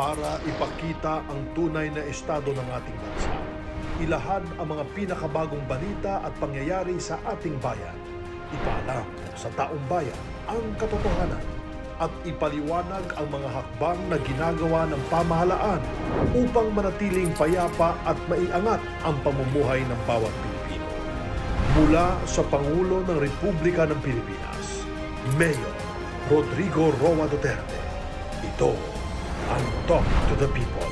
para ipakita ang tunay na estado ng ating bansa. Ilahad ang mga pinakabagong balita at pangyayari sa ating bayan. Ipaalam sa taong bayan ang katotohanan at ipaliwanag ang mga hakbang na ginagawa ng pamahalaan upang manatiling payapa at maiangat ang pamumuhay ng bawat Pilipino. Mula sa Pangulo ng Republika ng Pilipinas, Mayor Rodrigo Duterte, ito ang Talk to the People.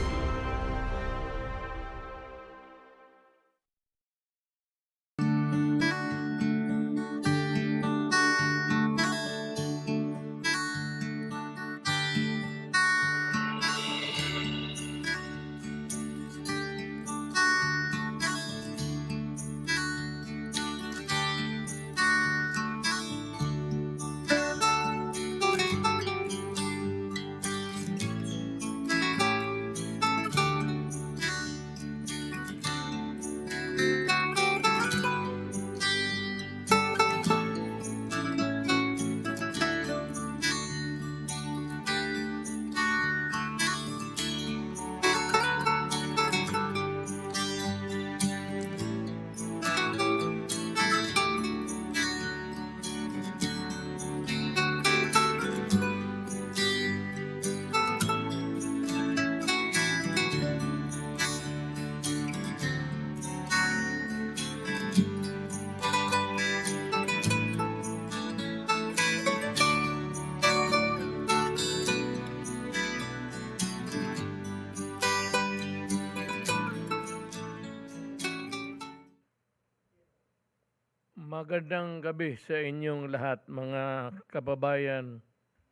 Magandang gabi sa inyong lahat, mga kababayan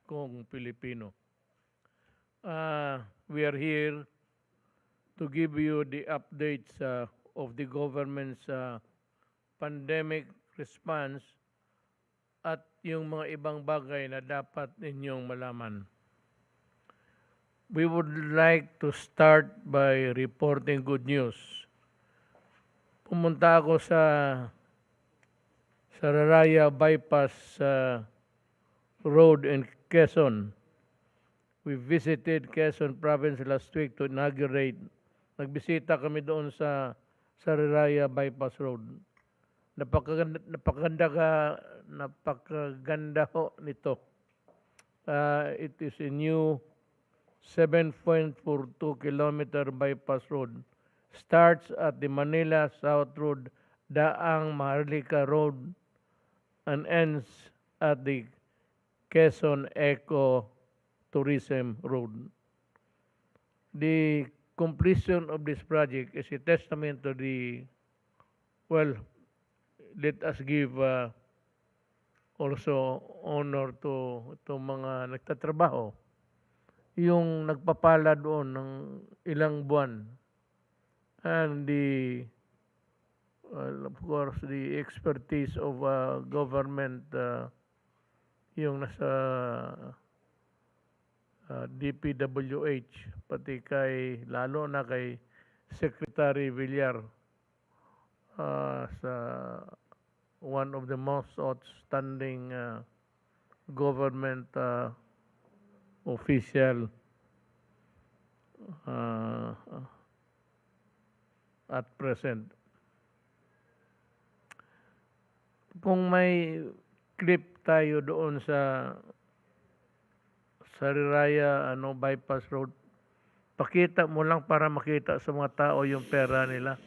kong Pilipino. We are here to give you the updates of the government's pandemic response at yung mga ibang bagay na dapat ninyong malaman. We would like to start by reporting good news. Pumunta ako sa Sariaya Bypass Road in Quezon. We visited Quezon Province last week to inaugurate. Nagbisita kami doon sa Sariaya Bypass Road. Napakaganda ho nito. It is a new 7.42 kilometer bypass road. Starts at the Manila South Road, Daang Maharlika Road, and ends at the Quezon Eco Tourism Road. The completion of this project is a testament to the, well, let us give also honor to mga nagtatrabaho, yung nagpapala doon ng ilang buwan, and the of course, the expertise of government, yung nasa DPWH, pati lalo na kay Secretary Villar, sa one of the most outstanding government official at present. Kung may clip tayo doon sa Sariaya Bypass Road, pakita mo lang para makita sa mga tao yung pera nila.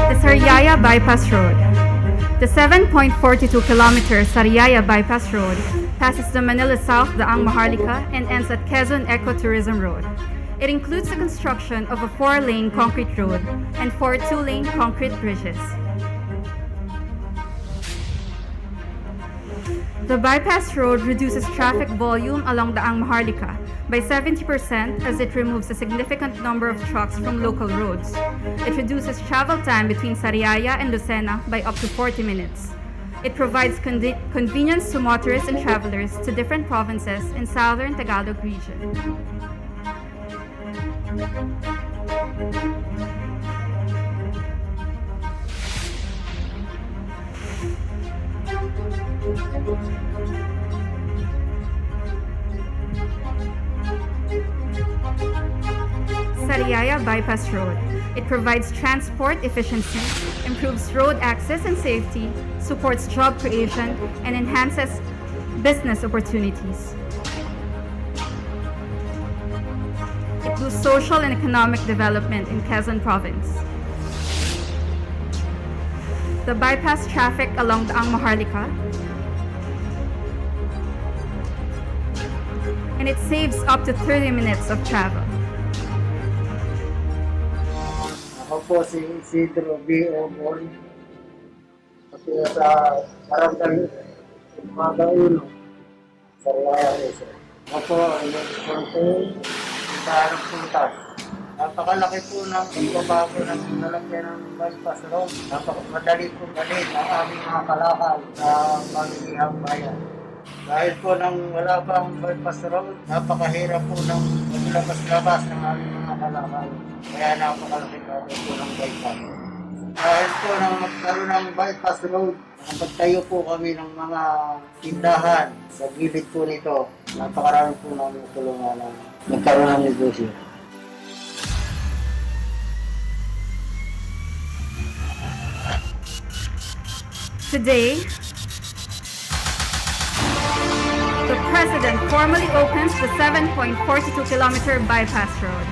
The Sariaya Bypass Road. The 7.42 kilometer Sariaya Bypass Road passes the Manila South Daang Maharlika and ends at Quezon Eco Tourism Road. It includes the construction of a 4-lane concrete road and 4 2-lane concrete bridges. The bypass road reduces traffic volume along Daang Maharlika by 70% as it removes a significant number of trucks from local roads. It reduces travel time between Sariaya and Lucena by up to 40 minutes. It provides convenience to motorists and travelers to different provinces in southern Tagalog region. Sariaya Bypass Road. It provides transport efficiency, improves road access and safety, supports job creation, and enhances business opportunities. It boosts social and economic development in Quezon Province. The bypass traffic along the Maharlika, and it saves up to 30 minutes of travel. Ako po si Isidro B. Omon. Kasi sa barangay Magauno, Sariaya Rizal. Ako po ay nag-sponsor sa harap puntas. Napakalaki po ng pagbabago ng nalagyan ng bypass road. Napakamadali po galit ang aming mga kalakal sa pamilihang bayan. Dahil po nang wala pa ang bypass road, napakahirap po ng maglabas-labas ng aming mga kalakal. Kaya napakalaki po ng bypass. Dahil po nang magkaroon ng bypass road, nakapagtayo po kami ng mga tindahan sa gilid po nito. Napakarami po namin tulungan na magkaroon ng negosyo. Today, the President formally opens the 7.42-kilometer bypass road.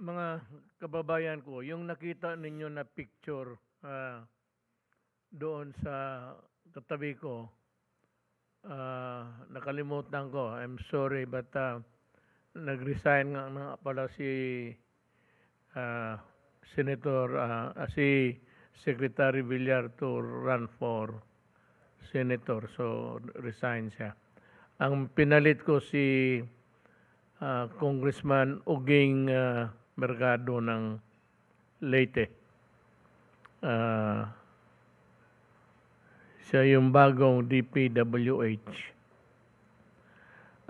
Mga kababayan ko, yung nakita ninyo na picture doon sa katabi ko, nakalimutan ko. I'm sorry, but nag-resign nga pala si Senator, si Secretary Villar to run for Senator. So, resign siya. Ang pinalit ko si Congressman Uging Mercado ng Leyte. Siya yung bagong DPWH.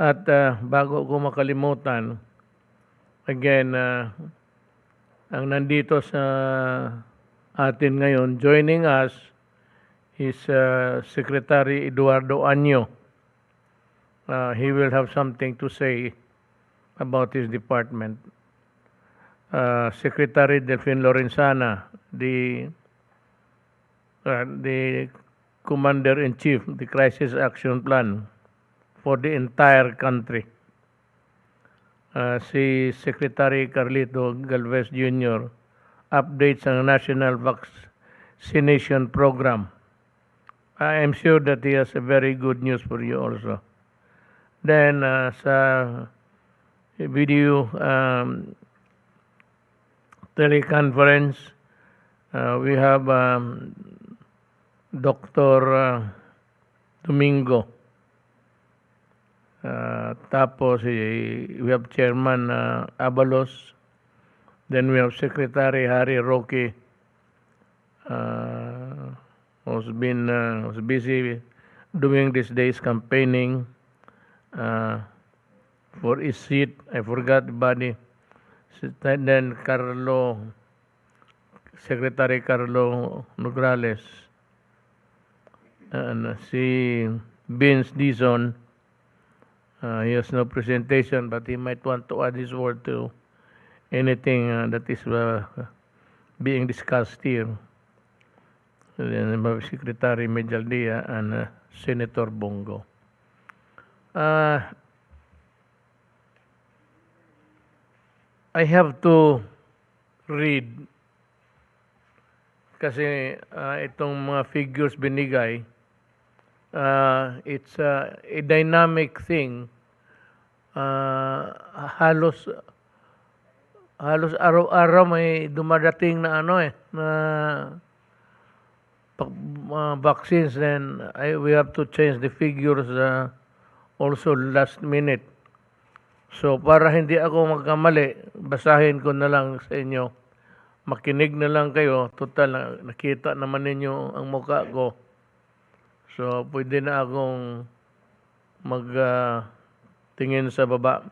At bago ko makalimutan, again, ang nandito sa atin ngayon, joining us is Secretary Eduardo Anyo. He will have something to say about his department. Secretary Delfin Lorenzana, the Commander-in-Chief, the Crisis Action Plan for the entire country. Si Secretary Carlito Galvez Jr. updates ang National Vaccination Program. I am sure that he has a very good news for you also. Then sa video teleconference, we have Dr. Domingo. Tapos we have Chairman Abalos. Then we have Secretary Harry Roque, who's busy doing these days campaigning for his seat. I forgot the body. Then Secretary Carlo Nograles, and si Vince Dizon. He has no presentation, but he might want to add his word to anything that is being discussed here. Then Secretary Medjaldia and Senator Bongo. I have to read kasi itong mga figures binigay, it's a dynamic thing. Halos araw-araw may dumadating na na vaccines, then we have to change the figures also last minute. So para hindi ako magkamali, basahin ko na lang sa inyo. Makinig na lang kayo. Total, nakita naman ninyo ang mukha ko. So pwede na akong tingin sa baba.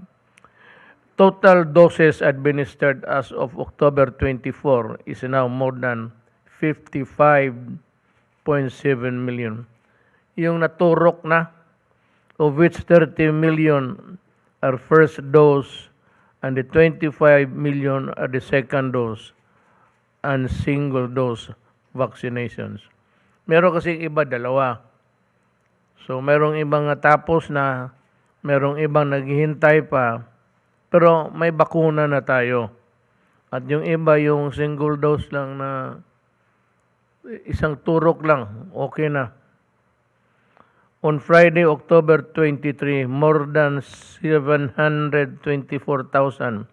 Total doses administered as of October 24 is now more than 55.7 million. Yung naturok na, of which 30 million are first dose and the 25 million are the second dose and single dose vaccinations. Meron kasi iba dalawa. So merong ibang natapos na, merong ibang naghihintay pa, pero may bakuna na tayo. At yung iba yung single dose lang na isang turok lang, okay na. On Friday, October 23, more than 724,000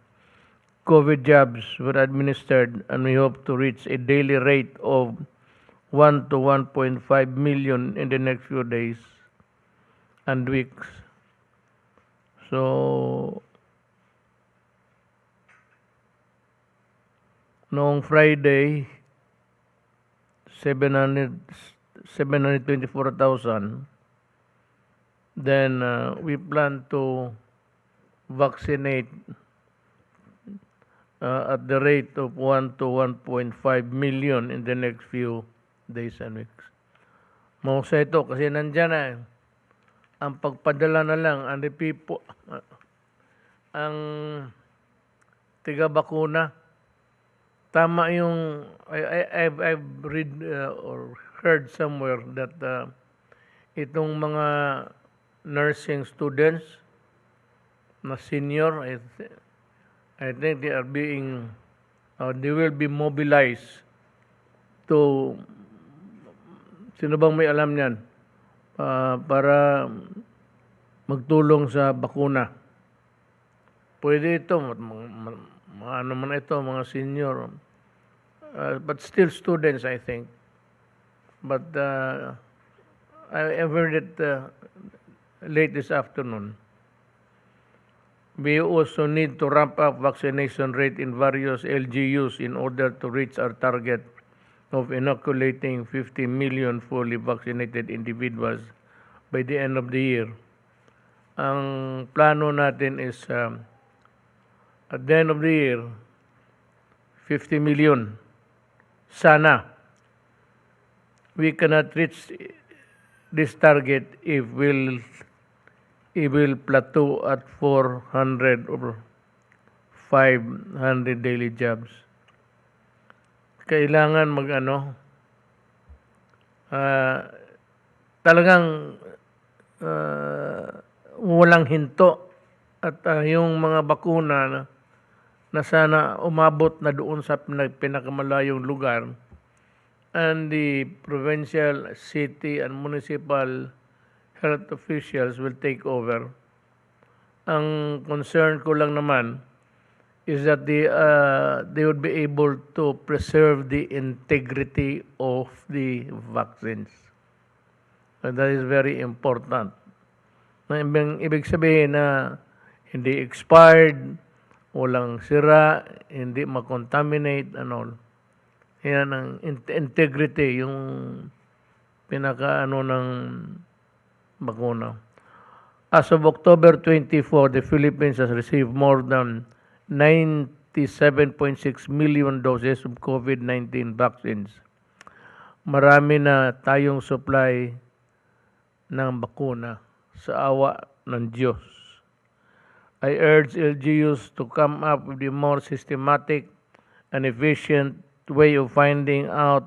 COVID jabs were administered, and we hope to reach a daily rate of 1 to 1.5 million in the next few days and weeks. So, noong Friday, 724,000. Then we plan to vaccinate at the rate of 1 to 1.5 million in the next few days and weeks. Mausa ito kasi nandyan na ang pagpadala na lang ang ang tiga-bakuna. Tama yung I've read or heard somewhere that itong mga nursing students na senior, I think they are being they will be mobilized to, sino bang may alam niyan, para magtulong sa bakuna. Pwede ito, ano man ito, mga senior, but still students, I think. But I heard it late this afternoon. We also need to ramp up vaccination rate in various LGUs in order to reach our target of inoculating 50 million fully vaccinated individuals by the end of the year. Ang plano natin is at the end of the year, 50 million. Sana. We cannot reach this target if it will plateau at 400 or 500 daily jobs. Kailangan talagang walang hinto at yung mga bakuna na sana umabot na doon sa pinakamalayong lugar, and the provincial, city, and municipal health officials will take over. Ang concern ko lang naman is that they would be able to preserve the integrity of the vaccines. And that is very important. Ibig sabihin na hindi expired, walang sira, hindi makontaminate, and all. Yan ang integrity, yung pinaka ng bakuna. As of October 24, the Philippines has received more than 97.6 million doses of COVID-19 vaccines. Marami na tayong supply ng bakuna sa awa ng Diyos. I urge LGUs to come up with a more systematic and efficient way of finding out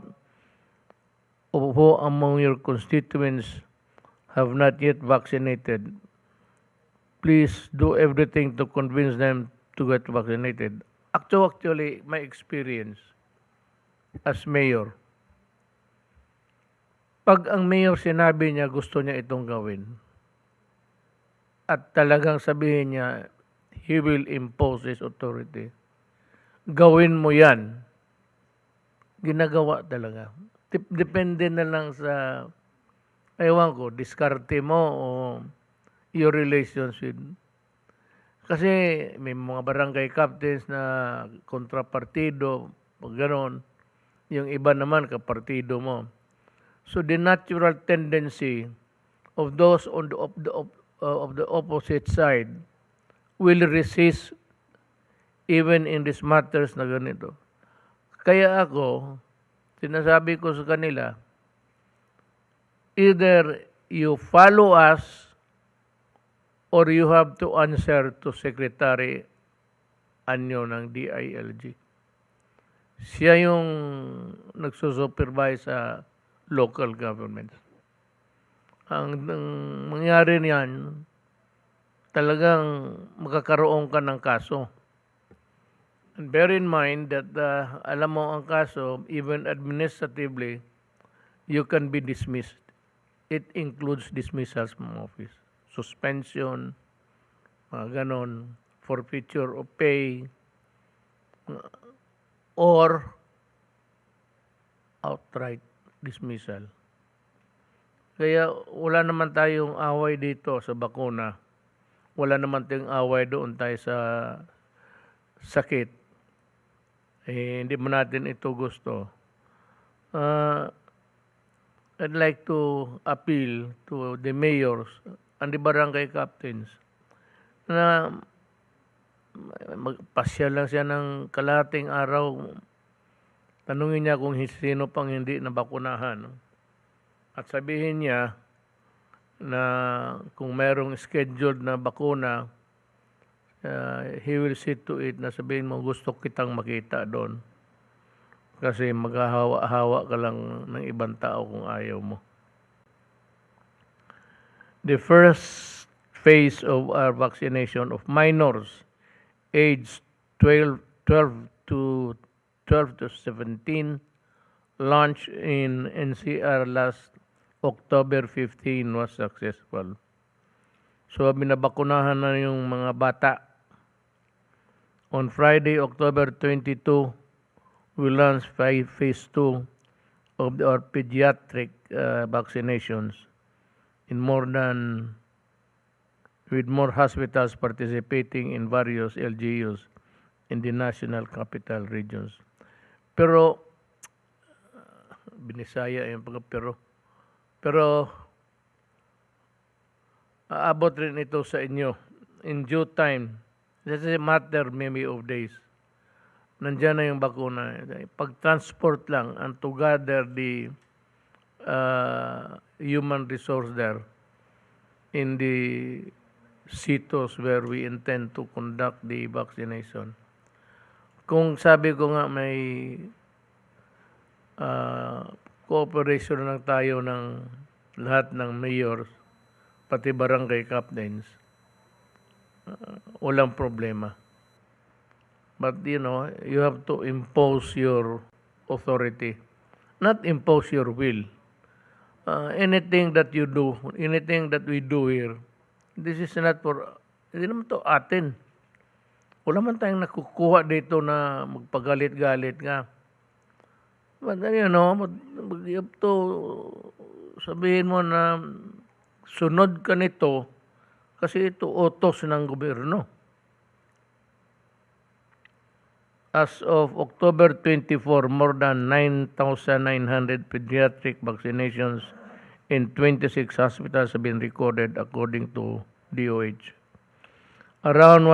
of who among your constituents have not yet vaccinated. Please do everything to convince them to get vaccinated. Actually, my experience as mayor, pag ang mayor sinabi niya gusto niya itong gawin, at talagang sabihin niya, he will impose his authority, gawin mo yan. Ginagawa talaga. Depende na lang sa, ewan ko, diskarte mo o your relations with. Kasi may mga barangay captains na kontrapartido, pag ganon. Yung iba naman kapartido mo. So the natural tendency of those on of the opposite side will resist even in these matters na ganito. Kaya ako, sinasabi ko sa kanila, either you follow us or you have to answer to Secretary Anyo ng DILG. Siya yung nagsusupervise sa local governments. Ang mangyari niyan, talagang magkakaroon ka ng kaso. And bear in mind that alam mo ang kaso, even administratively, you can be dismissed. It includes dismissals from office, suspension, mga ganon, forfeiture of pay, or outright dismissal. Kaya wala naman tayong away dito sa bakuna. Wala naman tayong away doon tayo sa sakit. Hindi mo natin ito gusto. I'd like to appeal to the mayors and the barangay captains na magpasya lang siya ng kalahating araw. Tanungin niya kung sino pang hindi nabakunahan. At sabihin niya na kung merong scheduled na bakuna, he will see to it na sabihin mo gusto kitang makita doon. Kasi maghahawa-hawa ka lang ng ibang tao kung ayaw mo. The first phase of our vaccination of minors aged 12 to 17 launched in NCR last October 15 was successful. So binabakunahan na yung mga bata. On Friday, October 22, we launched phase 2 of our pediatric vaccinations with more hospitals participating in various LGUs in the national capital regions. Pero binisaya yung pero aabot rin ito sa inyo in due time. This is a matter maybe of days. Nandiyan na yung bakuna. Pag-transport lang and to gather the human resource there in the sitos where we intend to conduct the vaccination. Kung sabi ko nga may cooperation lang tayo ng lahat ng mayors, pati barangay captains, walang problema. But you have to impose your authority, not impose your will. Anything that you do, anything that we do here, this is not for, hindi naman to atin. Wala man tayong nakukuha dito na magpagalit-galit nga. But you have to sabihin mo na sunod ka nito kasi ito utos ng gobyerno. As of October 24, more than 9,900 pediatric vaccinations in 26 hospitals have been recorded according to DOH. Around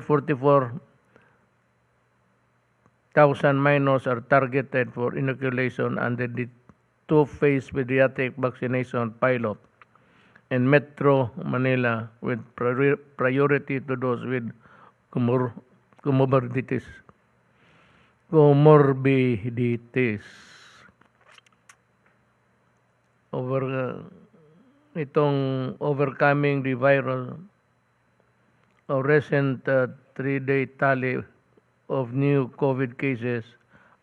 144,000 minors are targeted for inoculation under the two-phase pediatric vaccination pilot in Metro Manila with priority to those with comorbidities. Itong overcoming the viral of recent 3-day tally of new COVID cases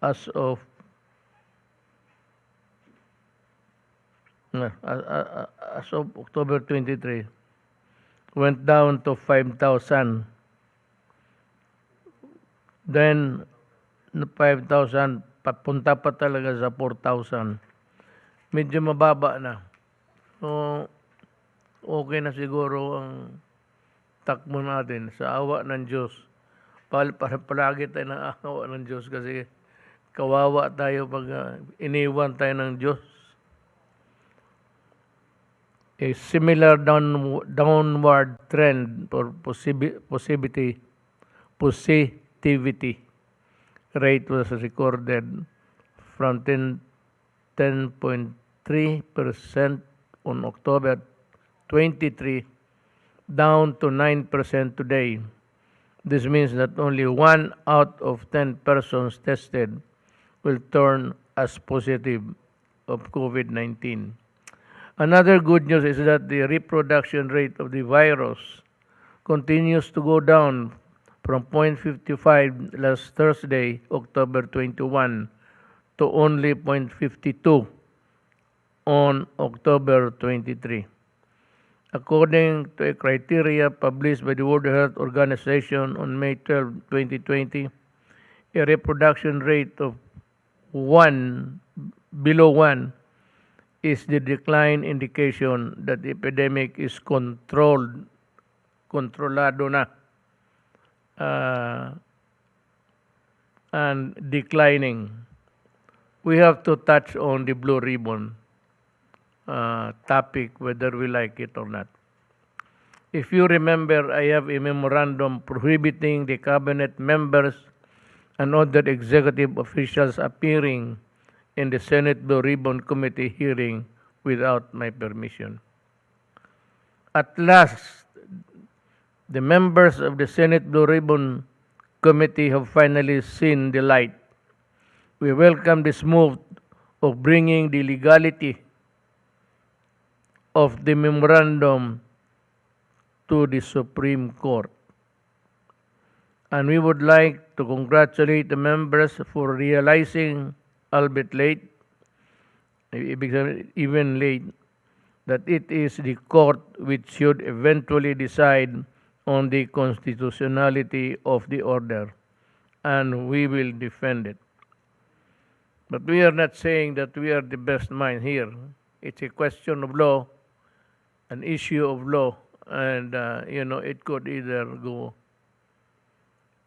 as of October 23 went down to 5,000. Then 5,000 papunta pa talaga sa 4,000 medyo mababa na. So, okay na siguro ang takbo natin sa awa ng Diyos. Palagi tayo ng awa ng Diyos kasi kawawa tayo pag iniwan tayo ng Diyos. A similar downward trend for positivity rate was recorded from 10.3% on October 23 down to 9% today. This means that only 1 out of 10 persons tested will turn as positive of COVID-19. Another good news is that the reproduction rate of the virus continues to go down from 0.55 last Thursday, October 21, to only 0.52 on October 23. According to a criteria published by the World Health Organization on May 12, 2020, a reproduction rate of 1 below 1 is the decline indication that the epidemic is kontrolado na and declining. We have to touch on the blue ribbon topic, whether we like it or not. If you remember, I have a memorandum prohibiting the cabinet members and other executive officials appearing in the Senate Blue Ribbon Committee hearing without my permission. At last, the members of the Senate Blue Ribbon Committee have finally seen the light. We welcome this move of bringing the legality of the memorandum to the Supreme Court. And we would like to congratulate the members for realizing, albeit late, even late, that it is the court which should eventually decide on the constitutionality of the order, and we will defend it. But we are not saying that we are the best mind here. It's a question of law, an issue of law, and it could either go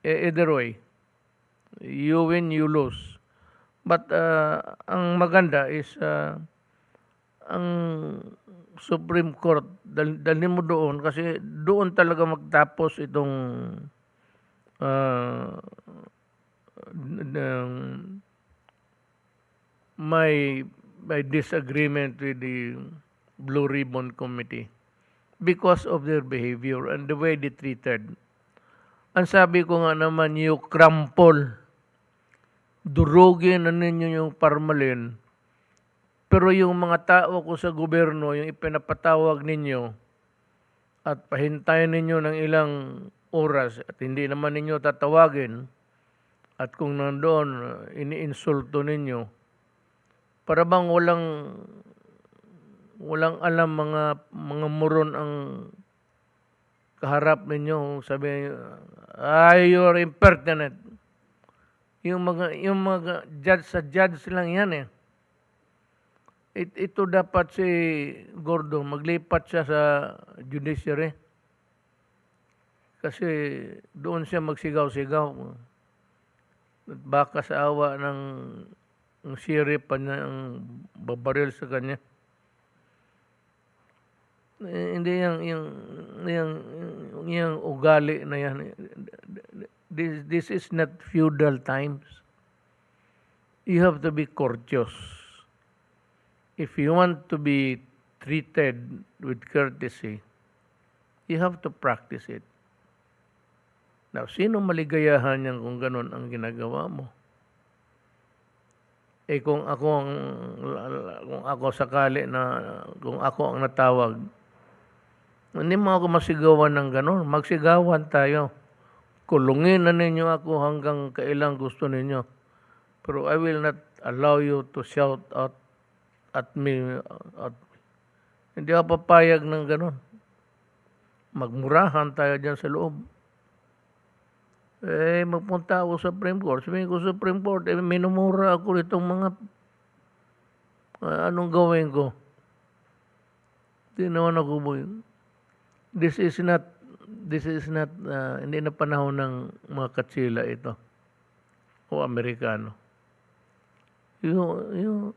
either way. You win, you lose. But ang maganda is ang Supreme Court, dalhin mo doon kasi doon talaga magtapos itong my disagreement with the Blue Ribbon Committee because of their behavior and the way they treated. Ang sabi ko nga naman, you crumple, durugin na ninyo yung parmalin, pero yung mga tao ko sa gobyerno, yung ipinapatawag ninyo at pahintayin ninyo ng ilang oras at hindi naman ninyo tatawagin at kung nandoon, iniinsulto ninyo, para bang walang alam mga muron ang kaharap ninyo, sabi you're impertinent. Yung mga judge lang yan eh. Ito dapat si Gordo, maglipat siya sa judiciary. Kasi doon siya magsigaw-sigaw. At baka sa awa ng sheriff pa niya ang babaril sa kanya. Hindi yung ugali na yan. This is not feudal times. You have to be courteous. If you want to be treated with courtesy, you have to practice it. Now, sino maligayahan yan kung ganun ang ginagawa mo? Kung ako sakali na, kung ako ang natawag, hindi mo ako masigawan ng ganun. Magsigawan tayo. Kulungin na ninyo ako hanggang kailang gusto ninyo. Pero I will not allow you to shout out at me. Hindi ako papayag ng ganun. Magmurahan tayo dyan sa loob. Magpunta ako sa Supreme Court. Sabihin ko sa Supreme Court, minumura ako itong mga Anong gawin ko? Hindi naman ako This is not, hindi na panahon ng mga katsila ito o Amerikano. You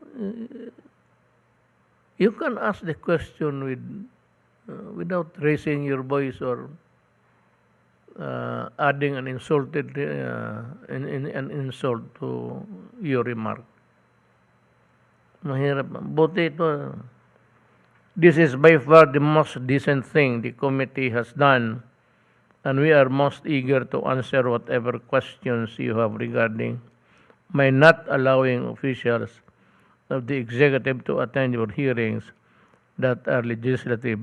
can ask the question without raising your voice or adding an insult to your remark. Mahirap. Buti ito. This is by far the most decent thing the committee has done, and we are most eager to answer whatever questions you have regarding my not allowing officials of the executive to attend your hearings that are legislative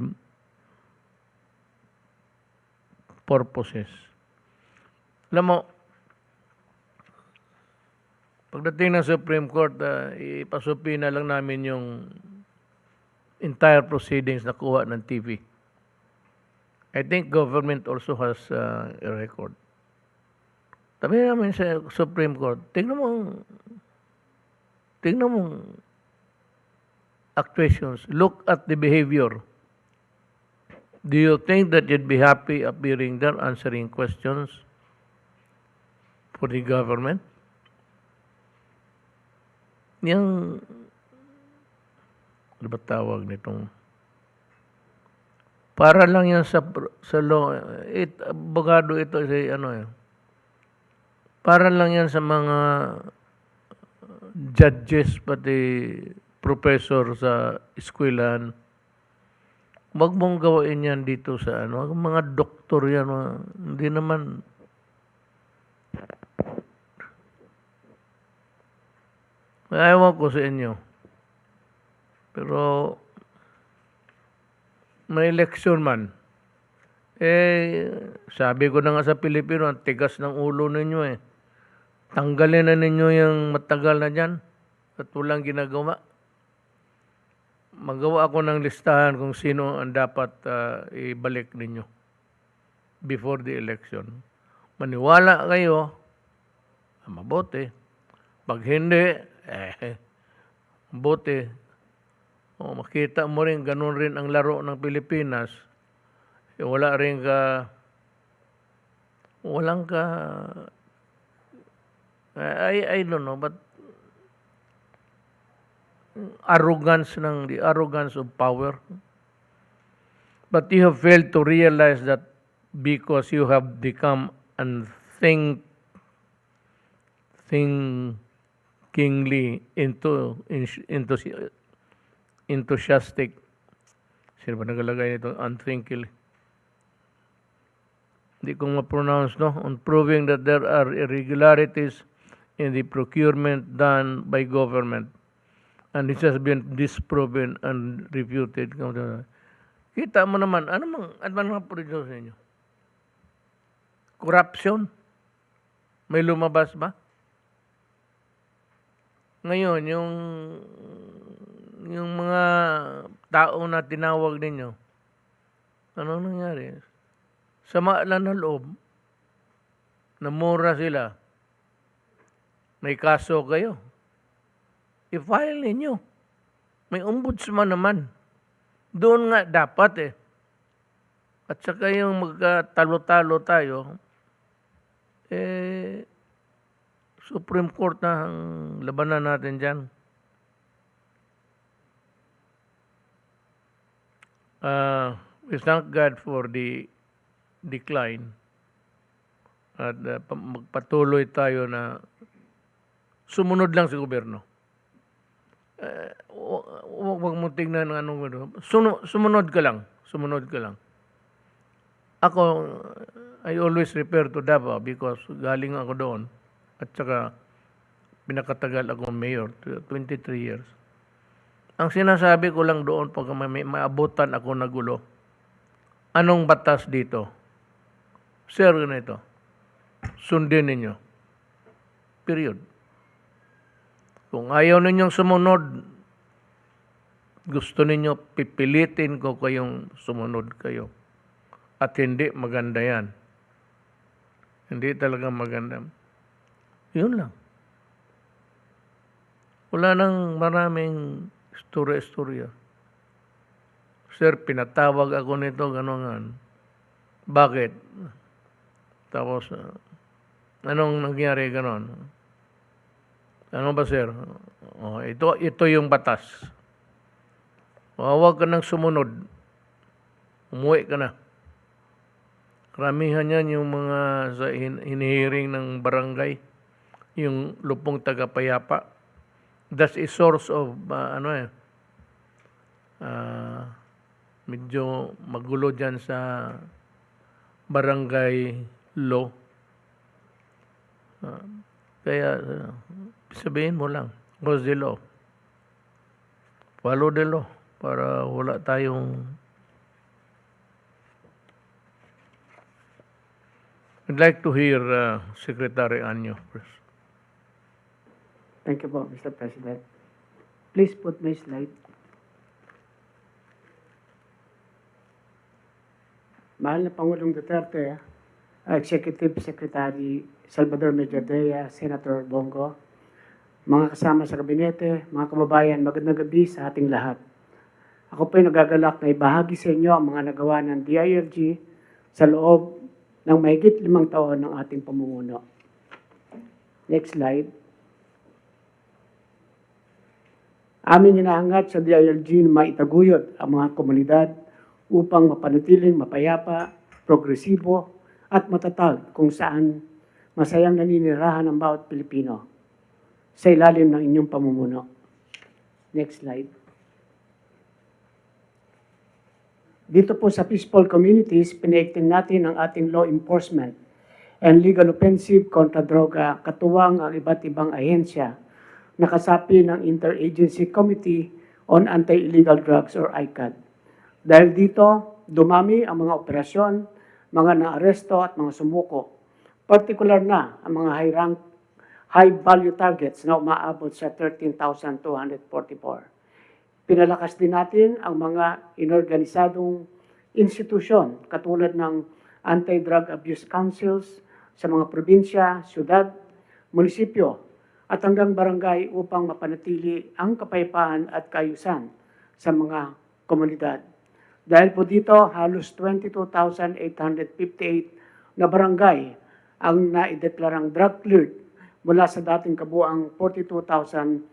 purposes. Alam mo, pagdating ng Supreme Court, ipasupi na lang namin yung entire proceedings na kuha ng TV. I think government also has a record. Sabi namin sa Supreme Court, tingnan mo actuations. Look at the behavior. Do you think that you'd be happy appearing there answering questions for the government? Yung ano ba tawag nitong? Para lang yan sa law. Abogado ito sa para lang yan sa mga judges pati professor sa eskwelahan. Wag mong gawain yan dito sa mga doktor yan. Hindi naman. Ayaw ko sa inyo. Pero may eleksyon man. Sabi ko na nga sa Pilipino, ang tigas ng ulo ninyo . Tanggalin na ninyo yung matagal na dyan at walang ginagawa. Magawa ako ng listahan kung sino ang dapat ibalik ninyo before the election. Maniwala kayo, mabuti. Pag hindi, mabuti. Makita mo rin, ganun rin ang laro ng Pilipinas. Walang ka, I don't know, but the arrogance of power. But you have failed to realize that because you have become unthinkingly enthusiastic. Sino ba nagalagay nito? Unthinkingly. Hindi ko ma-pronounce, no? On proving that there are irregularities in the procurement done by government. And this has been disproven and refuted. Kita mo naman, ano mga produce ninyo? Corruption? May lumabas ba? Ngayon, yung mga tao na tinawag ninyo, ano nangyari? Sama lang na loob, namura sila, may kaso kayo. I-file ninyo. May ombudsman naman. Doon nga dapat At saka yung magkatalo-talo tayo, Supreme Court na ang labanan natin dyan. We thank God for the decline at magpatuloy tayo na sumunod lang sa gobyerno. Huwag mo tingnan ng anong sumunod ka lang. Ako, I always refer to Davao because galing ako doon at saka pinakatagal ako mayor, 23 years. Ang sinasabi ko lang doon pag may maabutan ako na gulo, anong batas dito? Sir, ganito. Sundin ninyo. Period. Kung ayaw ninyong sumunod, gusto ninyo pipilitin ko kayong sumunod kayo. At hindi maganda yan. Hindi talaga maganda. Yun lang. Wala nang maraming Istorya. Sir, pinatawag ako nito, gano'n. Bakit? Tapos, anong nangyari gano'n? Ano ba, sir? Oh, ito yung batas. Huwag ka nang sumunod. Umuwi ka na. Karamihan yan yung mga sa hinihiring ng barangay, yung lupong tagapayapa. That's a source of, medyo magulo dyan sa barangay law. Kaya, sabihin mo lang, what's the law? Follow the law para wala tayong... I'd like to hear Secretary Anyo first. Thank you po, Mr. President. Please put my slide. Mahal na Pangulong Duterte, Executive Secretary Salvador Mediadea, Senator Bongo, mga kasama sa kabinete, mga kababayan, magandang gabi sa ating lahat. Ako po ay nagagalak na ibahagi sa inyo ang mga nagawa ng DILG sa loob ng mahigit 5 taon ng ating pamumuno. Next slide. Aming hinahangad sa DILG na maitaguyod ang mga komunidad upang mapanatiling mapayapa, progresibo, at matatag kung saan masayang naninirahan ng bawat Pilipino sa ilalim ng inyong pamumuno. Next slide. Dito po sa peaceful communities, pinaigting natin ang ating law enforcement and legal offensive kontra droga, katuwang ang iba't ibang ahensya na kasapi ng Interagency Committee on Anti-Illegal Drugs or ICAD. Dahil dito, dumami ang mga operasyon, mga naaresto at mga sumuko. Partikular na ang mga high-value targets na umaabot sa 13,244. Pinalakas din natin ang mga inorganisadong institusyon katulad ng Anti-Drug Abuse Councils sa mga probinsya, syudad, munisipyo at hanggang barangay upang mapanatili ang kapayapaan at kaayusan sa mga komunidad. Dahil po dito, halos 22,858 na barangay ang naideklarang drug cleared mula sa dating kabuang 42,045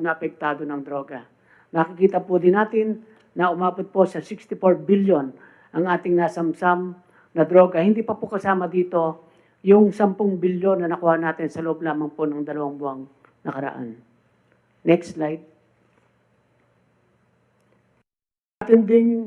na apektado ng droga. Nakikita po din natin na umabot po sa 64 billion ang ating nasamsam na droga. Hindi pa po kasama dito yung 10 billion na nakuha natin sa loob lamang po ng 2 buwang nakaraan. Next slide. Atin ding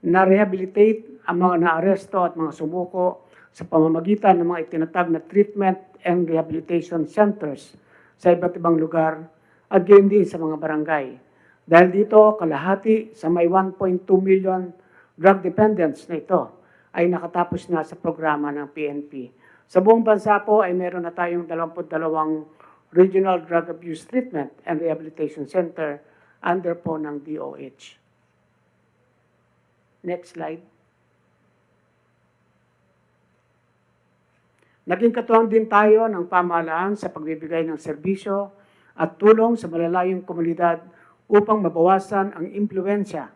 na-rehabilitate ang mga naaresto at mga sumuko sa pamamagitan ng mga itinatag na treatment and rehabilitation centers sa iba't ibang lugar at gayon din sa mga barangay. Dahil dito, kalahati sa may 1.2 million drug dependents na ito ay nakatapos na sa programa ng PNP. Sa buong bansa po ay meron na tayong 22 Regional Drug Abuse Treatment and Rehabilitation Center under po ng DOH. Next slide. Naging katuwang din tayo ng pamahalaan sa pagbibigay ng serbisyo at tulong sa malalayong komunidad upang mabawasan ang impluensya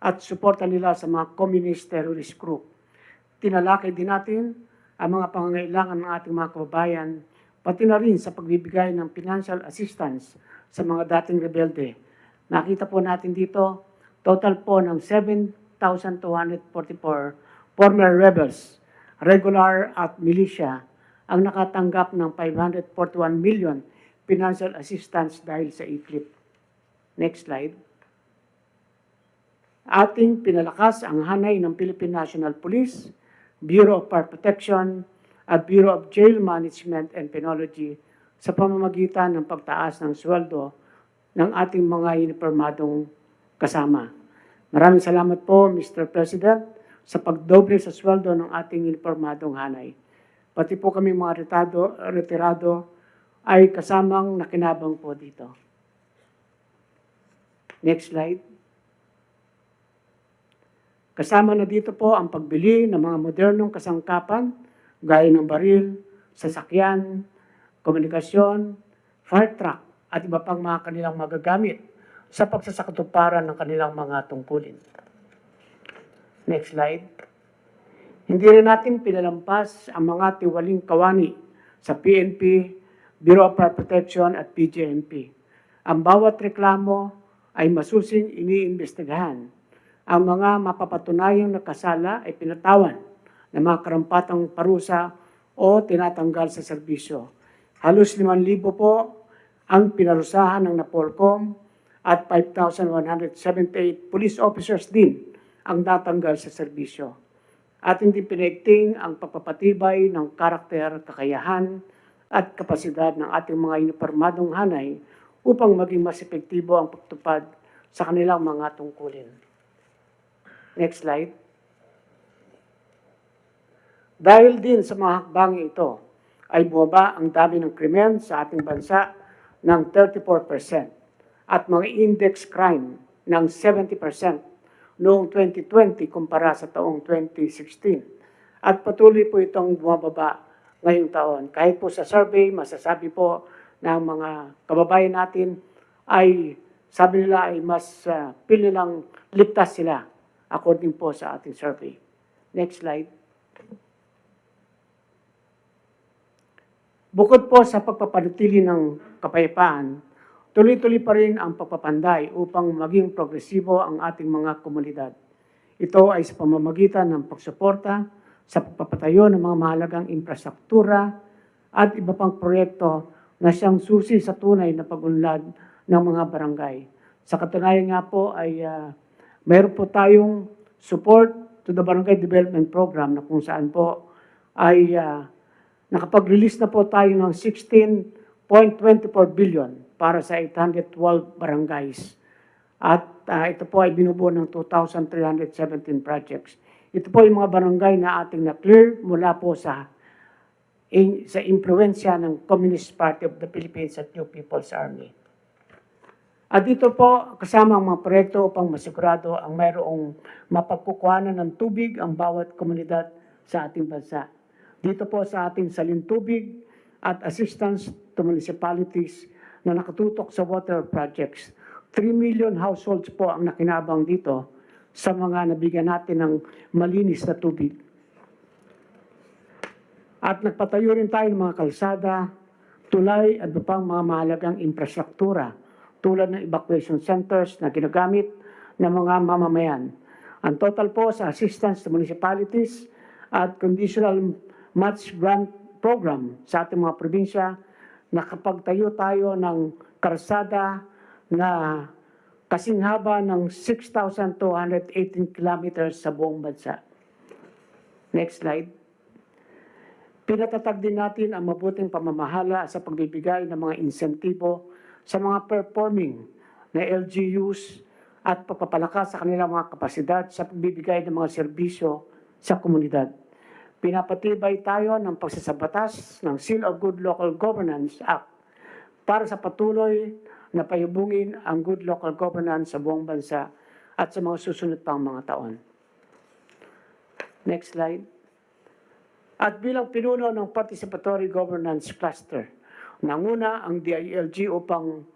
at suporta nila sa mga communist terrorist group. Tinalakay din natin ang mga pangangailangan ng ating mga kababayan, pati na rin sa pagbibigay ng financial assistance sa mga dating rebelde. Nakita po natin dito, total po ng 7,244 former rebels, regular at militia, ang nakatanggap ng 541 million financial assistance dahil sa e-flip. Next slide. Ating pinalakas ang hanay ng Philippine National Police, Bureau of Fire Protection, at Bureau of Jail Management and Penology sa pamamagitan ng pagtaas ng sweldo ng ating mga uniformadong kasama. Maraming salamat po, Mr. President, sa pagdoble sa sweldo ng ating uniformadong hanay. Pati po kami mga retirado ay kasamang nakinabang po dito. Next slide. Kasama na dito po ang pagbili ng mga modernong kasangkapan gaya ng baril, sasakyan, komunikasyon, fire truck at iba pang mga kanilang magagamit sa pagsasakatuparan ng kanilang mga tungkulin. Next slide. Hindi rin natin pinalampas ang mga tiwaling kawani sa PNP, Bureau of Fire Protection at PJMP. Ang bawat reklamo ay masusing iniimbestigahan. Ang mga mapapatunayang nakasala ay pinatawan ng mga karampatang parusa o tinatanggal sa serbisyo. Halos 5,000 po ang pinarusahan ng Napolcom at 5,178 police officers din ang natanggal sa serbisyo. At hindi pinaigting ang pagpapatibay ng karakter, kakayahan at kapasidad ng ating mga uniformadong hanay upang maging mas epektibo ang pagtupad sa kanilang mga tungkulin. Next slide. Dahil din sa mga hakbangin ito, ay bumaba ang dami ng krimen sa ating bansa ng 34% at mga index crime ng 70% noong 2020 kumpara sa taong 2016. At patuloy po itong bumababa ngayong taon. Kahit po sa survey, masasabi po ng mga kababayan natin ay sabi nila ay mas feel nilang ligtas sila according po sa ating survey. Next slide. Bukod po sa pagpapanatili ng kapayapaan, tuloy-tuloy pa rin ang pagpapanday upang maging progresibo ang ating mga komunidad. Ito ay sa pamamagitan ng pagsuporta sa pagpapatayo ng mga mahalagang infrastruktura at iba pang proyekto na siyang susi sa tunay na pag-unlad ng mga barangay. Sa katunayan nga po ay mayroon po tayong support to the Barangay Development Program na kung saan po ay nakapag-release na po tayo ng 16.24 billion para sa 812 barangays. At ito po ay binubuo ng 2,317 projects. Ito po yung mga barangay na ating na-clear mula po sa impluensya ng Communist Party of the Philippines at New People's Army. At dito po kasama ang mga proyekto upang masigurado ang mayroong mapagkukuhanan ng tubig ang bawat komunidad sa ating bansa. Dito po sa ating salintubig at assistance to municipalities na nakatutok sa water projects. 3 million households po ang nakinabang dito sa mga nabigyan natin ng malinis na tubig. At nagpatayo rin tayo ng mga kalsada, tulay at pang mga mahalagang infrastruktura tulad ng evacuation centers na ginagamit ng mga mamamayan. Ang total po sa assistance to municipalities at conditional match grant program sa ating mga probinsya, nakapagtayo tayo ng karsada na kasing haba ng 6,218 kilometers sa buong bansa. Next slide. Pinatatag din natin ang mabuting pamamahala sa pagbibigay ng mga insentibo sa mga performing na LGUs at pagpapalakas sa kanilang mga kapasidad sa pagbibigay ng mga serbisyo sa komunidad. Pinapatibay tayo ng pagsasabatas ng Seal of Good Local Governance Act para sa patuloy na payubungin ang good local governance sa buong bansa at sa mga susunod pang mga taon. Next slide. At bilang pinuno ng Participatory Governance Cluster, nanguna ang DILG upang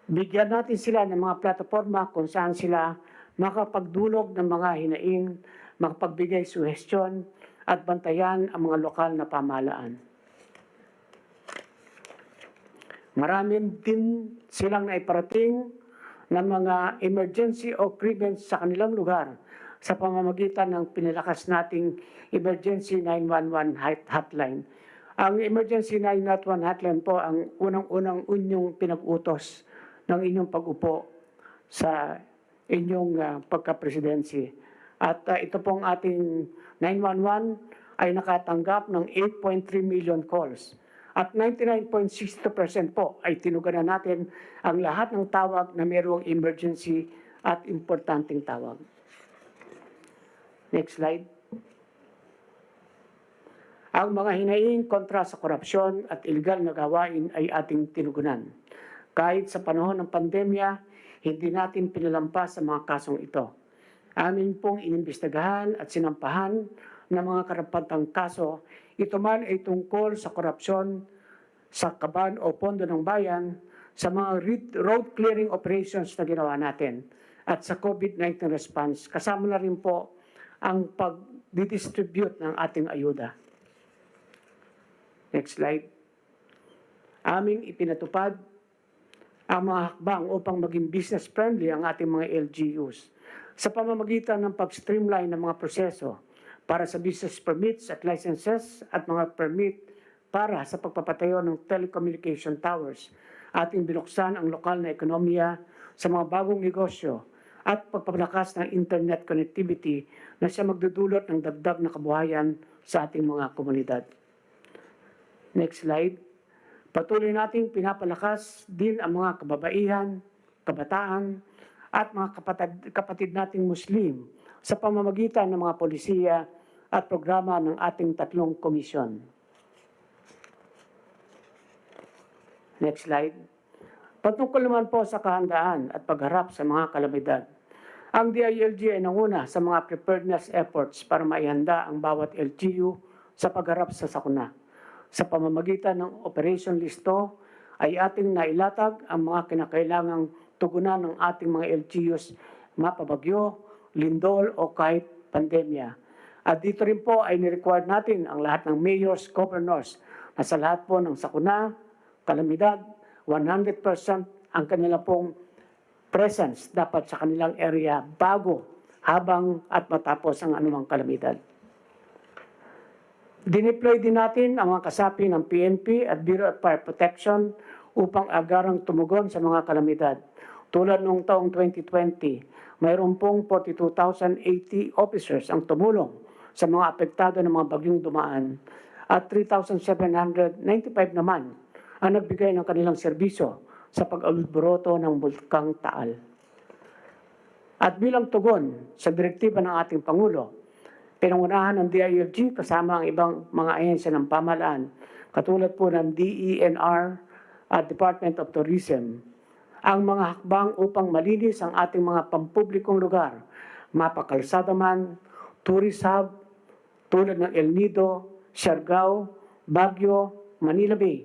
bigyan natin sila ng mga plataforma kung saan sila makapagdulog ng mga hinaing, makapagbigay suhestyon at bantayan ang mga lokal na pamahalaan. Marami din silang naiparating ng mga emergency o grievance sa kanilang lugar sa pamamagitan ng pinalakas nating Emergency 911 hotline. Ang Emergency 911 hotline po ang unang-unang inyong pinag-utos ng inyong pag-upo sa inyong pagka-presidency. At ito pong ating 911 ay nakatanggap ng 8.3 million calls. At 99.62% po ay tinuganan natin ang lahat ng tawag na mayroong emergency at importanteng tawag. Next slide. Ang mga hinaing kontra sa korupsyon at iligal na gawain ay ating tinugunan. Kahit sa panahon ng pandemya, hindi natin pinalampas ang mga kasong ito. Amin pong inimbestigahan at sinampahan ng mga karapatang kaso, ito man ay tungkol sa korupsyon, sa kaban o pondo ng bayan, sa mga road clearing operations na ginawa natin at sa COVID-19 response, kasama na rin po ang pag-distribute ng ating ayuda. Next slide. Aming ipinatupad ang mga hakbang upang maging business-friendly ang ating mga LGUs sa pamamagitan ng pag-streamline ng mga proseso para sa business permits at licenses at mga permit para sa pagpapatayo ng telecommunication towers. Ating binuksan ang lokal na ekonomiya sa mga bagong negosyo at pagpapalakas ng internet connectivity na siya magdudulot ng dagdag na kabuhayan sa ating mga komunidad. Next slide. Patuloy nating pinapalakas din ang mga kababaihan, kabataan, at mga kapatid nating Muslim sa pamamagitan ng mga polisiya at programa ng ating 3 komisyon. Next slide. Patungkol naman po sa kahandaan at pagharap sa mga kalamidad. Ang DILG ay nanguna sa mga preparedness efforts para maihanda ang bawat LGU sa pagharap sa sakuna. Sa pamamagitan ng Operation Listo ay ating nailatag ang mga kinakailangang tugunan ng ating mga LGUs mapabagyo, lindol o kahit pandemya. At dito rin po ay ni-require natin ang lahat ng mayors, governors na sa lahat po ng sakuna, kalamidad, 100% ang kanilang pong presence dapat sa kanilang area bago, habang at matapos ang anumang kalamidad. Dineploy din natin ang mga kasapi ng PNP at Bureau of Fire Protection upang agarang tumugon sa mga kalamidad. Tulad noong taong 2020, mayroon pong 42,080 officers ang tumulong sa mga apektado ng mga bagyong dumaan at 3,795 naman ang nagbigay ng kanilang serbisyo sa pag-aluboroto ng Bulkang Taal. At bilang tugon sa direktiba ng ating Pangulo, pinangunahan ng DILG kasama ang ibang mga ahensya ng pamahalaan, katulad po ng DENR at Department of Tourism, ang mga hakbang upang malinis ang ating mga pampublikong lugar, mapakalsada man, tourist hub, tulad ng El Nido, Siargao, Baguio, Manila Bay.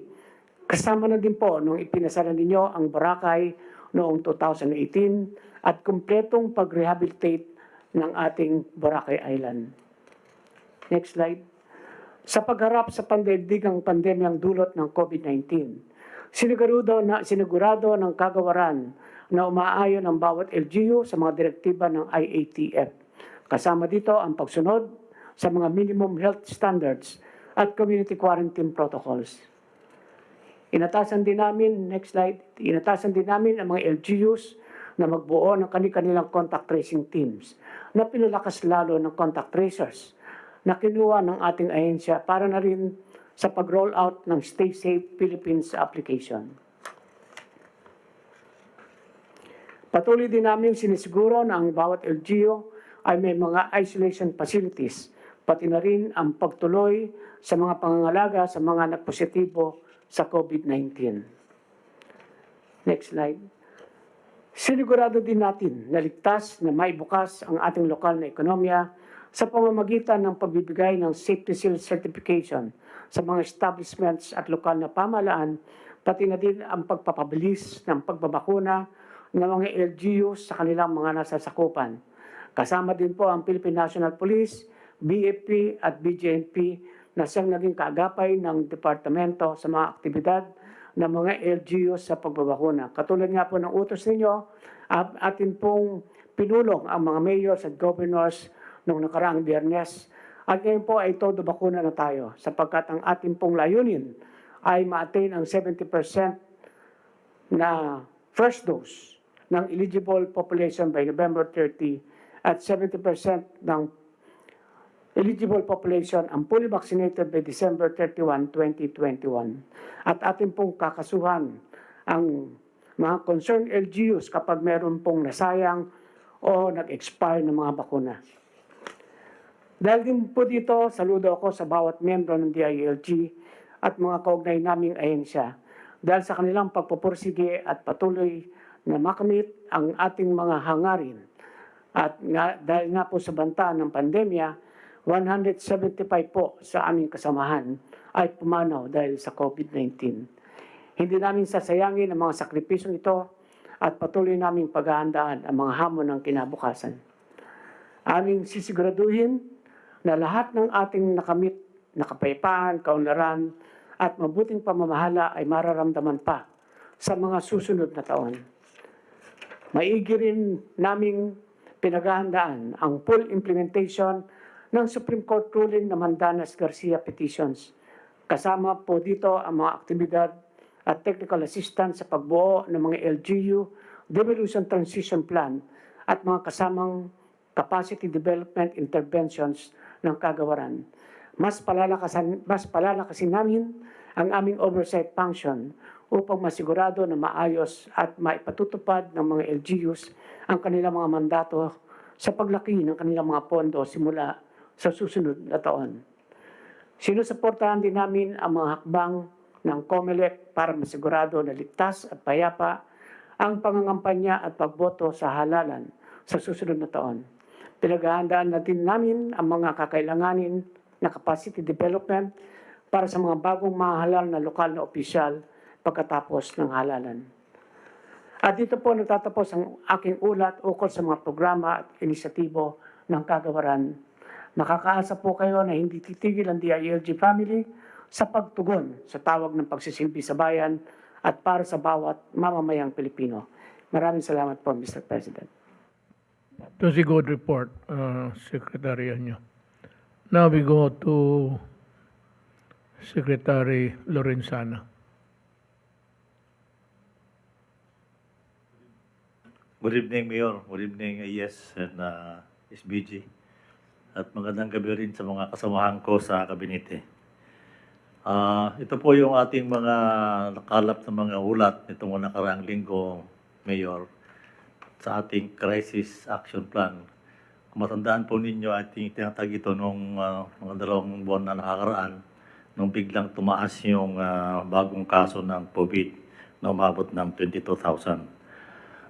Kasama na din po nung ipinasara ninyo ang Boracay noong 2018 at kumpletong pag-rehabilitate ng ating Boracay Island. Next slide. Sa pagharap sa pandaigdigang pandemyang dulot ng COVID-19, sinigurado ng kagawaran na umaayon ang bawat LGU sa mga direktiba ng IATF. Kasama dito ang pagsunod sa mga minimum health standards at community quarantine protocols. Inatasan din namin ang mga LGUs na magbuo ng kanilang contact tracing teams na pinalakas lalo ng contact tracers na kinuha ng ating ahensya para na rin sa pag-roll out ng Stay Safe Philippines application. Patuloy din namin sinisiguro na ang bawat LGU ay may mga isolation facilities, pati na rin ang pagtuloy sa mga pangangalaga sa mga nagpositibo sa COVID-19. Next slide. Sinigurado din natin na ligtas na maibukas ang ating lokal na ekonomiya sa pamamagitan ng pagbibigay ng Safety Seal Certification sa mga establishments at lokal na pamahalaan, pati na din ang pagpapabilis ng pagbabakuna ng mga LGUs sa kanilang mga nasasakupan. Kasama din po ang Philippine National Police, BFP at BJNP na siyang naging kaagapay ng departamento sa mga aktibidad ng mga LGUs sa pagbabakuna. Katulad nga po ng utos ninyo, atin pong pinulong ang mga mayors at governors noong nakaraang Biyernes. At ngayon po ay todo bakuna na tayo sapagkat ang ating pong layunin ay ma-attain ang 70% na first dose ng eligible population by November 30 at 70% ng eligible population ang fully vaccinated by December 31, 2021. At atin pong kakasuhan ang mga concerned LGUs kapag meron pong nasayang o nag-expire ng mga bakuna. Dahil din po dito, saludo ako sa bawat membro ng DILG at mga kaugnay naming ahensya dahil sa kanilang pagpupursige at patuloy na makamit ang ating mga hangarin. At dahil nga po sa banta ng pandemya, 175 po sa aming kasamahan ay pumanaw dahil sa COVID-19. Hindi namin sasayangin ang mga sakripisyong ito at patuloy naming paghahandaan ang mga hamon ng kinabukasan. Aming sisiguraduhin na lahat ng ating nakamit na kapayapaan, kaunlaran at mabuting pamamahala ay mararamdaman pa sa mga susunod na taon. Maigi rin naming pinaghahandaan ang full implementation ng Supreme Court ruling na Mandanas-Garcia petitions. Kasama po dito ang mga aktibidad at technical assistance sa pagbuo ng mga LGU Devolution Transition Plan at mga kasamang capacity development interventions ng kagawaran. Mas palalakasin namin ang aming oversight function upang masigurado na maayos at maipatutupad ng mga LGUs ang kanilang mga mandato sa paglaki ng kanilang mga pondo simula sa susunod na taon. Sinusuportahan din namin ang mga hakbang ng COMELEC para masigurado na ligtas at payapa ang pangangampanya at pagboto sa halalan sa susunod na taon. Pinaghahandaan na din namin ang mga kakailanganin na capacity development para sa mga bagong mahalal na lokal na opisyal pagkatapos ng halalan. At dito po nagtatapos ang aking ulat ukol sa mga programa at inisyatibo ng kagawaran. Nakakaasa po kayo na hindi titigil ang DILG family sa pagtugon sa tawag ng pagsisilbi sa bayan at para sa bawat mamamayang Pilipino. Maraming salamat po, Mr. President. It was a good report, Secretary Anyo. Now we go to Secretary Lorenzana. Good evening, Mayor. Good evening, IS and SBG. At magandang gabi rin sa mga kasamahan ko sa kabinete. Ito po yung ating mga nakalap na mga ulat nitong nakaraang linggo, Mayor, sa ating Crisis Action Plan. Kung matandaan po ninyo, ating tinatag ito nung mga 2 buwan na nakakaraan nung biglang tumaas yung bagong kaso ng COVID na umabot ng 22,000.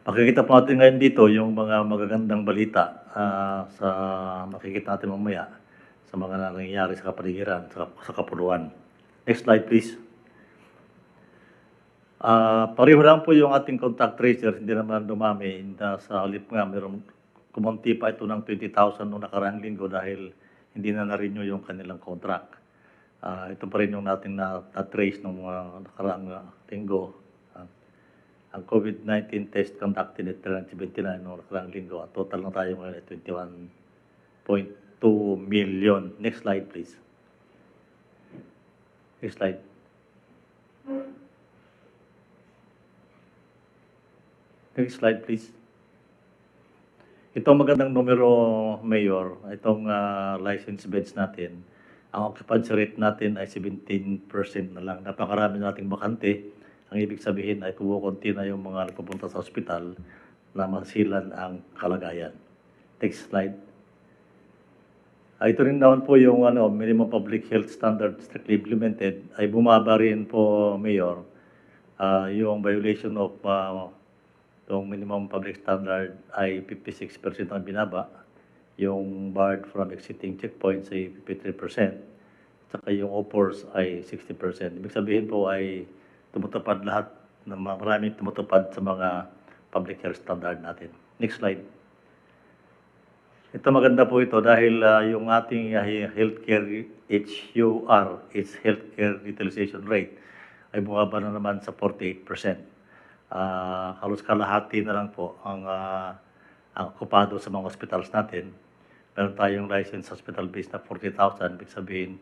Makikita po natin ngayon dito yung mga magagandang balita sa makikita natin mamaya sa mga nangyayari sa kapaligiran, sa kapuluan. Next slide, please. Pareho lang po yung ating contact tracers, hindi naman dumami. Sa halip nga, kumunti pa ito ng 20,000 noong nakaraang linggo dahil hindi na na-renew yung kanilang contract. Ito pa rin yung natin na-trace noong nakaraang linggo. Ang COVID-19 test conducted at 379 noong nakaraang linggo. At total na tayo ngayon ay 21.2 million. Next slide, please. Next slide. Next slide, please. Itong magandang numero, Mayor, itong license beds natin, ang occupancy rate natin ay 17% na lang. Napakarami nating bakante. Ang ibig sabihin ay kumukunti na yung mga nagpupunta sa ospital na masilan ang kalagayan. Next slide. Ito rin naman po yung minimum public health standard strictly implemented ay bumaba rin po, Mayor, yung violation of yung minimum public standard ay 56% ang binaba, yung barred from exiting checkpoints ay 53%, saka yung offers ay 60%. Ibig sabihin po ay tumutupad lahat, maraming tumutupad sa mga public health standard natin. Next slide. Ito maganda po ito dahil yung ating healthcare HUR, its healthcare utilization rate, ay bumaba na naman sa 48%. Halos kalahati na lang po ang okupado sa mga hospitals natin. Meron tayong licensed hospital base na 40,000, ibig sabihin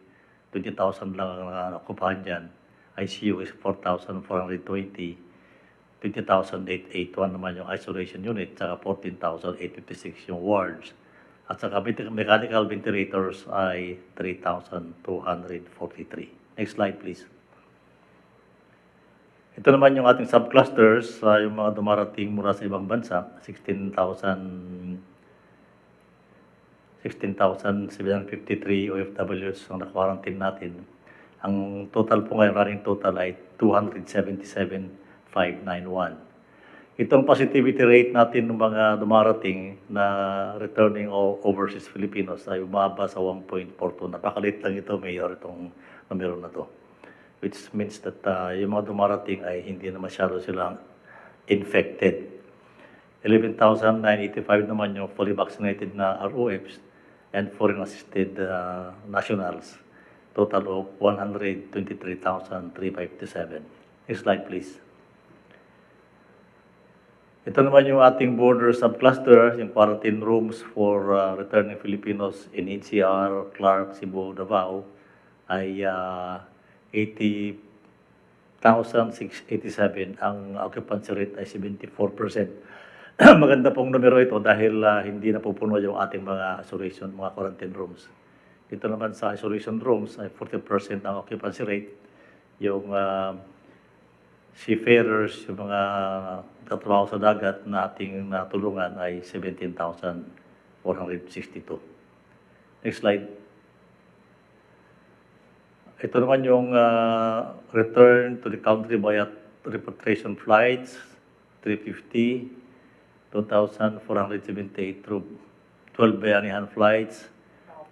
20,000 lang ang okupahan dyan. ICU is 4,420, 20,881 naman yung isolation unit, saka 14,856 yung wards. At saka mechanical ventilators ay 3,243. Next slide, please. Ito naman yung ating subclusters, yung mga dumarating mula sa ibang bansa, 16,753 OFWs ang na-quarantine natin. Ang total po ngayon, running total ay 277,591. Itong positivity rate natin ng mga dumarating na returning overseas Filipinos ay umaba sa 1.42. Napakalit lang ito, Mayor, itong numero na to. which means that yung mga dumarating ay hindi na masyado silang infected. 11,985 naman yung fully vaccinated na ROFs and foreign assisted nationals. Total of 123,357. Next slide, please. Ito naman yung ating border subcluster, yung quarantine rooms for returning Filipinos in NCR, Clark, Cebu, Davao ay 80,687. Ang occupancy rate ay 74%. Maganda pong numero ito dahil hindi na pupuno yung ating mga isolation, mga quarantine rooms. Dito naman sa isolation rooms ay 40% ang occupancy rate. Yung seafarers, yung mga katrabaho sa dagat na ating natulungan ay 17,462. Next slide. Ito naman yung return to the country via repatriation flights, 350, 2,478 through 12 bayanihan flights.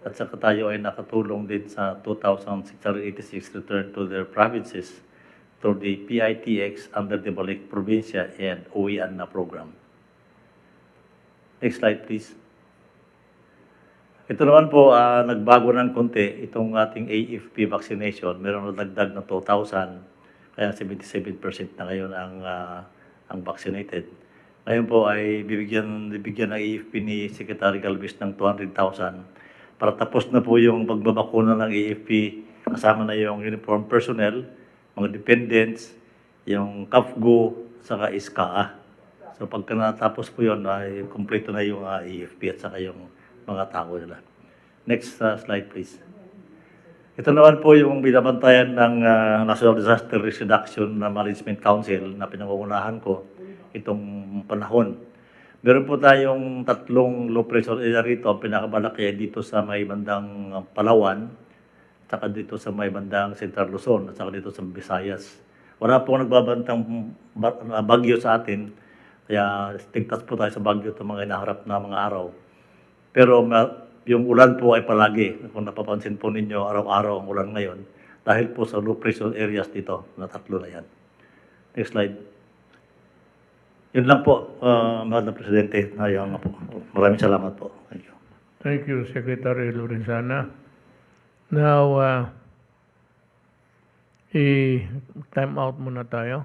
At saka tayo ay nakatulong din sa 2,686 return to their provinces through the PITX under the Balik Provincia and OEAN na program. Next slide, please. Ito naman po, nagbago ng konti itong ating AFP vaccination. Meron na dagdag na 2,000, kaya 77% na ngayon ang vaccinated. Ngayon po ay bibigyan ng AFP ni Secretary Galvez ng 200,000 para tapos na po yung pagbabakuna ng AFP, kasama na yung uniform personnel, mga dependents, yung CAFGO, saka ISKA. So pagka natapos po yun, ay kompleto na yung AFP at saka yung mga tao nila. Next slide, please. Ito naman po yung binabantayan ng National Disaster Risk Reduction na Management Council na pinangungunahan ko itong panahon. Meron po tayong 3 low pressure area rito. Ang pinakamalaki dito sa may bandang Palawan, saka dito sa may bandang Central Luzon, at saka dito sa Visayas. Wala po nagbabantang bagyo sa atin, kaya tigtas po tayo sa bagyo itong mga inaharap na mga araw. Pero yung ulan po ay palagi. Kung napapansin po ninyo, araw-araw ang ulan ngayon. Dahil po sa low pressure areas dito, na 3 na yan. Next slide. Yun lang po, Madam Presidente. Ayun nga po. Maraming salamat po. Thank you. Thank you, Secretary Lorenzana. Now, i-time out muna tayo.